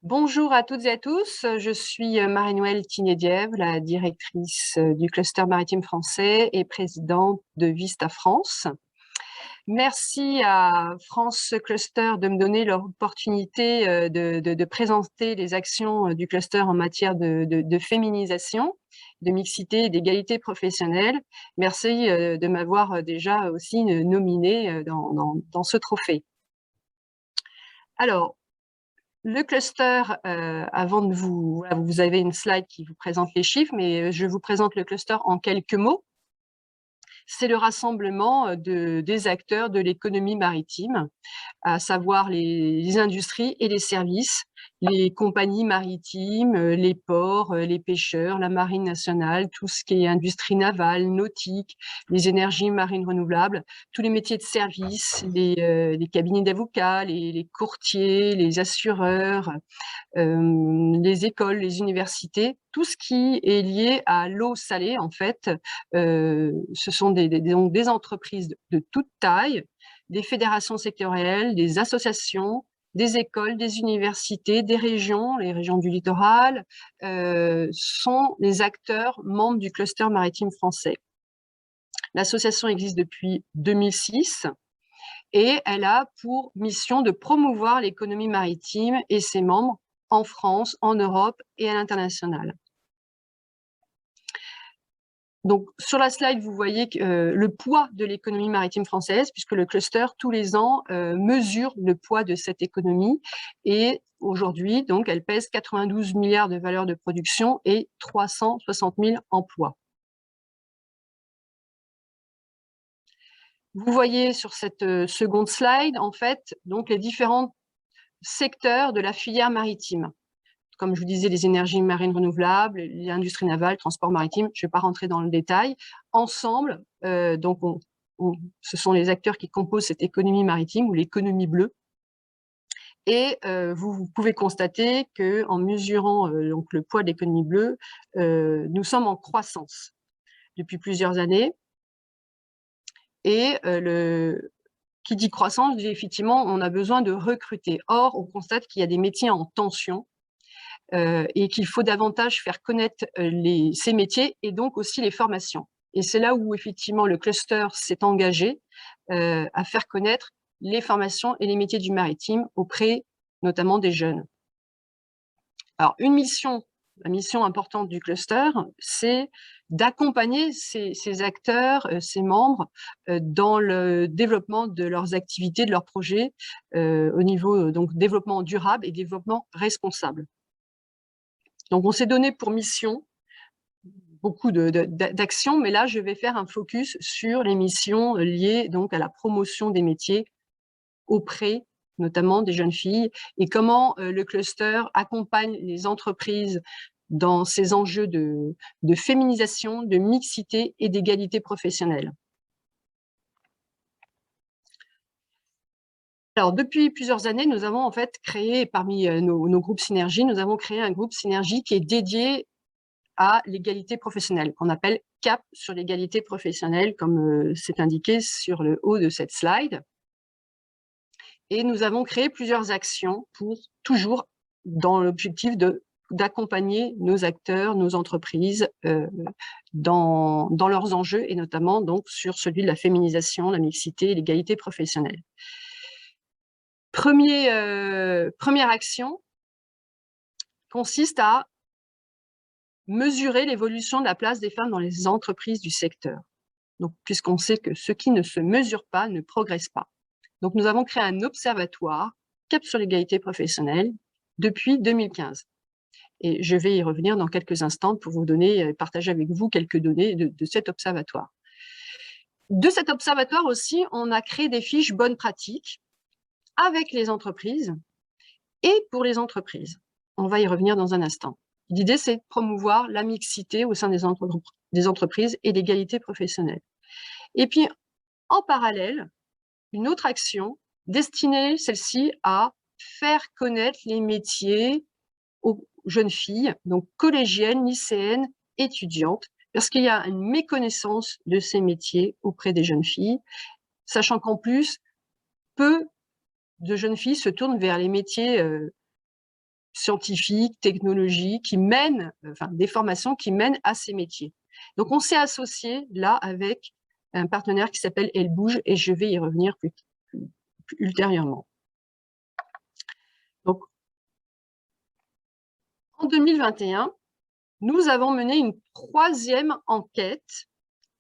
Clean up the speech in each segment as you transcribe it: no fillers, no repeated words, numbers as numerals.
Bonjour à toutes et à tous, je suis Marie-Noëlle Tinediev, la directrice du cluster maritime français et présidente de Vista France. Merci à France Cluster de me donner l'opportunité de présenter les actions du cluster en matière de féminisation, de mixité et d'égalité professionnelle. Merci de m'avoir déjà aussi nominée dans ce trophée. Alors, le cluster, avant de vous avez une slide qui vous présente les chiffres, mais je vous présente le cluster en quelques mots. C'est le rassemblement des acteurs de l'économie maritime, à savoir les industries et les services, les compagnies maritimes, les ports, les pêcheurs, la marine nationale, tout ce qui est industrie navale, nautique, les énergies marines renouvelables, tous les métiers de service, les cabinets d'avocats, les courtiers, les assureurs, les écoles, les universités, tout ce qui est lié à l'eau salée, en fait, ce sont donc des entreprises de toute taille, des fédérations sectorielles, des associations, des écoles, des universités, des régions, les régions du littoral, sont les acteurs membres du cluster maritime français. L'association existe depuis 2006 et elle a pour mission de promouvoir l'économie maritime et ses membres en France, en Europe et à l'international. Donc, sur la slide, vous voyez le poids de l'économie maritime française, puisque le cluster, tous les ans, mesure le poids de cette économie. Et aujourd'hui, donc, elle pèse 92 milliards de valeur de production et 360 000 emplois. Vous voyez sur cette seconde slide, en fait, donc les différents secteurs de la filière maritime. Comme je vous disais, les énergies marines renouvelables, l'industrie navale, le transport maritime, je ne vais pas rentrer dans le détail. Ensemble, donc ce sont les acteurs qui composent cette économie maritime ou l'économie bleue. Et vous pouvez constater qu'en mesurant donc le poids de l'économie bleue, nous sommes en croissance depuis plusieurs années. Et qui dit croissance, dit effectivement, on a besoin de recruter. Or, on constate qu'il y a des métiers en tension, et qu'il faut davantage faire connaître ces métiers et donc aussi les formations. Et c'est là où effectivement le cluster s'est engagé à faire connaître les formations et les métiers du maritime auprès notamment des jeunes. Alors la mission importante du cluster, c'est d'accompagner ces acteurs, ces membres, dans le développement de leurs activités, de leurs projets, au niveau donc développement durable et développement responsable. Donc, on s'est donné pour mission beaucoup d'actions, mais là, je vais faire un focus sur les missions liées donc à la promotion des métiers auprès notamment des jeunes filles et comment le cluster accompagne les entreprises dans ces enjeux de féminisation, de mixité et d'égalité professionnelle. Alors, depuis plusieurs années, nous avons en fait créé, parmi nos groupes Synergie, nous avons créé un groupe Synergie qui est dédié à l'égalité professionnelle, qu'on appelle CAP sur l'égalité professionnelle, comme c'est indiqué sur le haut de cette slide. Et nous avons créé plusieurs actions pour toujours dans l'objectif d'accompagner nos acteurs, nos entreprises dans leurs enjeux et notamment donc sur celui de la féminisation, la mixité et l'égalité professionnelle. Première action consiste à mesurer l'évolution de la place des femmes dans les entreprises du secteur. Donc, puisqu'on sait que ce qui ne se mesure pas ne progresse pas. Donc, nous avons créé un observatoire CAP sur l'égalité professionnelle depuis 2015. Et je vais y revenir dans quelques instants pour vous donner, partager avec vous quelques données de cet observatoire. De cet observatoire aussi, on a créé des fiches bonnes pratiques avec les entreprises et pour les entreprises. On va y revenir dans un instant. L'idée, c'est de promouvoir la mixité au sein des entreprises et l'égalité professionnelle. Et puis, en parallèle, une autre action destinée, celle-ci, à faire connaître les métiers aux jeunes filles, donc collégiennes, lycéennes, étudiantes, parce qu'il y a une méconnaissance de ces métiers auprès des jeunes filles, sachant qu'en plus, peu de jeunes filles se tournent vers les métiers scientifiques, technologiques, qui mènent, enfin des formations qui mènent à ces métiers. Donc on s'est associé là avec un partenaire qui s'appelle Elle Bouge et je vais y revenir plus ultérieurement. Donc en 2021, nous avons mené une 3e enquête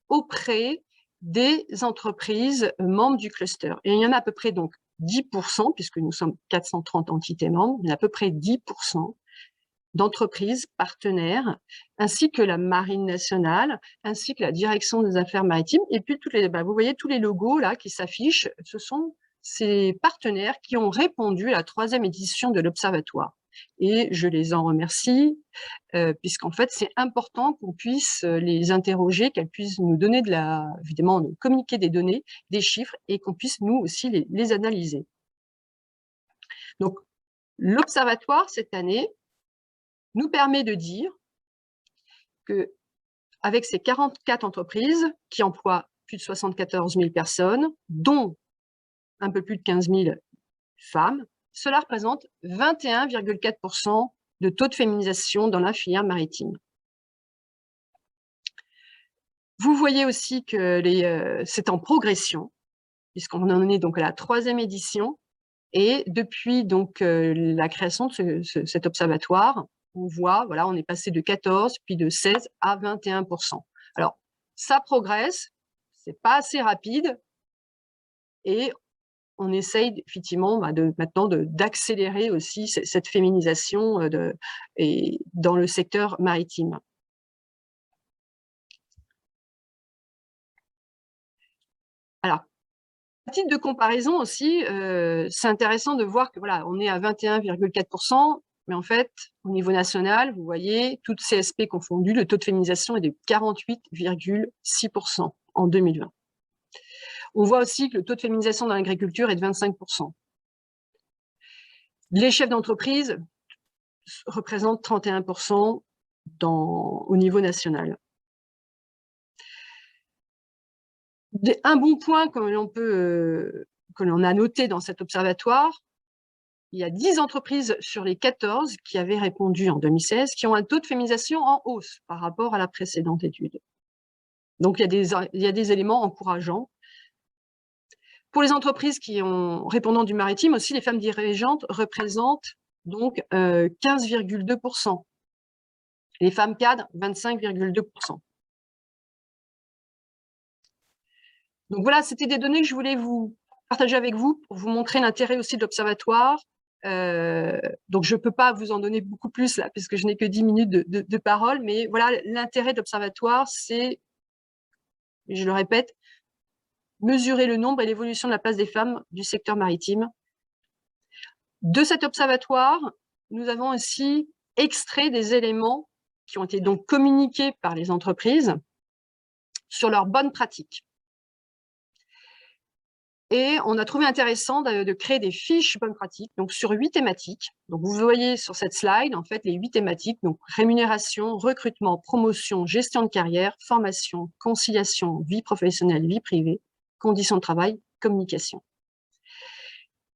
auprès des entreprises membres du cluster. Et il y en a à peu près donc 10%, puisque nous sommes 430 entités membres, il y en a à peu près 10% d'entreprises partenaires, ainsi que la Marine nationale, ainsi que la Direction des affaires maritimes. Et puis, vous voyez tous les logos là qui s'affichent, ce sont ces partenaires qui ont répondu à la 3e édition de l'Observatoire. Et je les en remercie, puisqu'en fait, c'est important qu'on puisse les interroger, qu'elles puissent nous donner évidemment, nous communiquer des données, des chiffres, et qu'on puisse nous aussi les analyser. Donc, l'Observatoire, cette année, nous permet de dire que, avec ces 44 entreprises qui emploient plus de 74 000 personnes, dont un peu plus de 15 000 femmes, cela représente 21,4% de taux de féminisation dans la filière maritime. Vous voyez aussi que c'est en progression, puisqu'on en est donc à la 3e édition, et depuis donc la création de cet observatoire, on voit, voilà, on est passé de 14, puis de 16 à 21%. Alors, ça progresse, c'est pas assez rapide, et on essaye effectivement maintenant d'accélérer aussi cette féminisation dans le secteur maritime. Alors, à titre de comparaison aussi, c'est intéressant de voir que voilà, on est à 21,4%, mais en fait, au niveau national, vous voyez, toutes CSP confondues, le taux de féminisation est de 48,6% en 2020. On voit aussi que le taux de féminisation dans l'agriculture est de 25%. Les chefs d'entreprise représentent 31% au niveau national. Un bon point que l'on a noté dans cet observatoire, il y a 10 entreprises sur les 14 qui avaient répondu en 2016 qui ont un taux de féminisation en hausse par rapport à la précédente étude. Donc, il y a des éléments encourageants. Pour les entreprises qui ont répondant du maritime aussi, les femmes dirigeantes représentent donc 15,2%. Les femmes cadres, 25,2%. Donc voilà, c'était des données que je voulais vous partager avec vous pour vous montrer l'intérêt aussi de l'observatoire. Donc je ne peux pas vous en donner beaucoup plus là, puisque je n'ai que 10 minutes de parole, mais voilà, l'intérêt de l'observatoire, c'est, je le répète, mesurer le nombre et l'évolution de la place des femmes du secteur maritime. De cet observatoire, nous avons aussi extrait des éléments qui ont été donc communiqués par les entreprises sur leurs bonnes pratiques. Et on a trouvé intéressant de créer des fiches bonnes pratiques, donc sur 8 thématiques. Donc vous voyez sur cette slide, en fait, les 8 thématiques, donc rémunération, recrutement, promotion, gestion de carrière, formation, conciliation, vie professionnelle, vie privée, conditions de travail, communication.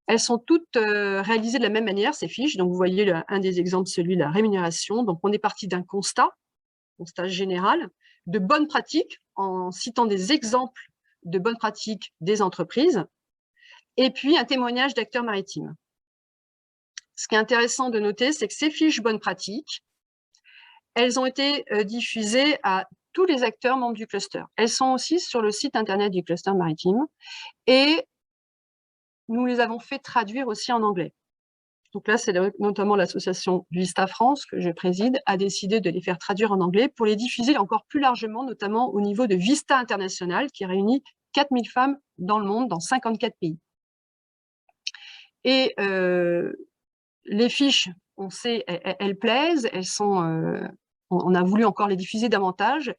Elles sont toutes réalisées de la même manière, ces fiches. Donc vous voyez un des exemples, celui de la rémunération. Donc on est parti d'un constat général, de bonnes pratiques, en citant des exemples de bonnes pratiques des entreprises, et puis un témoignage d'acteurs maritimes. Ce qui est intéressant de noter, c'est que ces fiches bonnes pratiques, elles ont été diffusées à tous les acteurs membres du cluster. Elles sont aussi sur le site internet du cluster maritime, et nous les avons fait traduire aussi en anglais. Donc là, c'est notamment l'association Vista France, que je préside, a décidé de les faire traduire en anglais pour les diffuser encore plus largement, notamment au niveau de Vista International, qui réunit 4000 femmes dans le monde, dans 54 pays. Et les fiches, on sait, elles plaisent, on a voulu encore les diffuser davantage,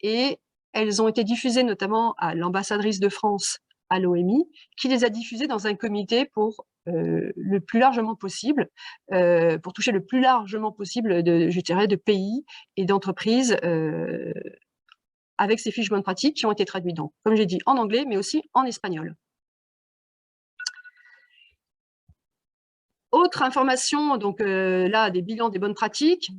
et elles ont été diffusées notamment à l'ambassadrice de France à l'OMI, qui les a diffusées dans un comité pour le plus largement possible, pour toucher le plus largement possible de pays et d'entreprises avec ces fiches bonnes pratiques qui ont été traduites, donc, comme j'ai dit, en anglais, mais aussi en espagnol. Autre information, donc là, des bilans des bonnes pratiques.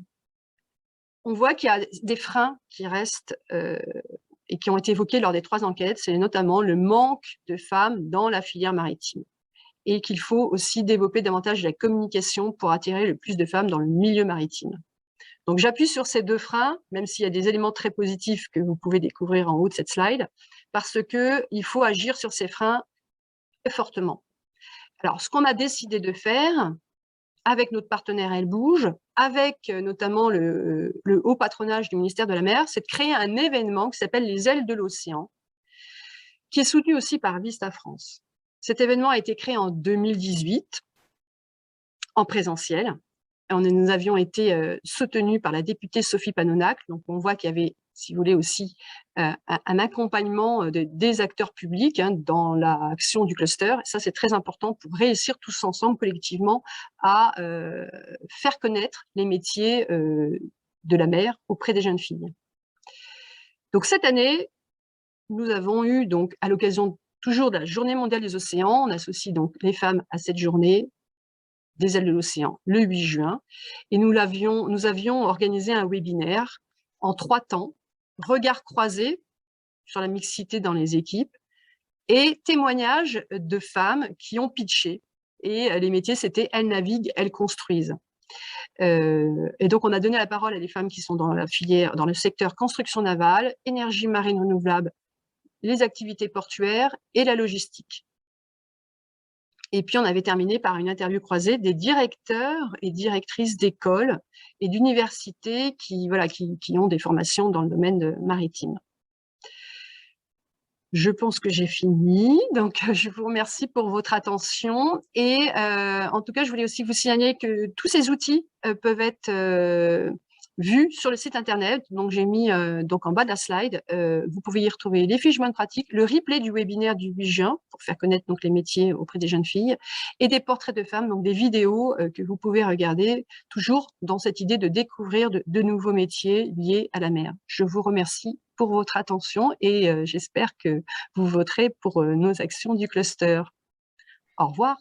On voit qu'il y a des freins qui restent et qui ont été évoqués lors des 3 enquêtes. C'est notamment le manque de femmes dans la filière maritime et qu'il faut aussi développer davantage la communication pour attirer le plus de femmes dans le milieu maritime. Donc j'appuie sur ces 2 freins, même s'il y a des éléments très positifs que vous pouvez découvrir en haut de cette slide, parce qu'il faut agir sur ces freins très fortement. Alors, ce qu'on a décidé de faire, avec notre partenaire Elle Bouge, avec notamment le haut patronage du ministère de la Mer, c'est de créer un événement qui s'appelle les Ailes de l'Océan, qui est soutenu aussi par Vista France. Cet événement a été créé en 2018, en présentiel. Nous avions été soutenus par la députée Sophie Panonac, donc on voit qu'il y avait, si vous voulez, aussi un accompagnement des acteurs publics dans l'action du cluster. Et ça, c'est très important pour réussir tous ensemble, collectivement, à faire connaître les métiers de la mer auprès des jeunes filles. Donc cette année, nous avons eu, donc, à l'occasion toujours de la Journée mondiale des océans, on associe donc les femmes à cette journée des Ailes de l'Océan le 8 juin, et nous avions organisé un webinaire en 3 temps, regards croisés sur la mixité dans les équipes et témoignages de femmes qui ont pitché. Et les métiers, c'était elles naviguent, elles construisent. Et donc, on a donné la parole à des femmes qui sont dans la filière, dans le secteur construction navale, énergie marine renouvelable, les activités portuaires et la logistique. Et puis, on avait terminé par une interview croisée des directeurs et directrices d'écoles et d'universités qui ont des formations dans le domaine maritime. Je pense que j'ai fini, donc je vous remercie pour votre attention. Et en tout cas, je voulais aussi vous signaler que tous ces outils peuvent être vus sur le site internet. Donc j'ai mis donc en bas de la slide, vous pouvez y retrouver les fiches bonnes pratiques, le replay du webinaire du 8 juin pour faire connaître donc les métiers auprès des jeunes filles et des portraits de femmes, donc des vidéos que vous pouvez regarder, toujours dans cette idée de découvrir de nouveaux métiers liés à la mer. Je vous remercie pour votre attention et j'espère que vous voterez pour nos actions du cluster. Au revoir.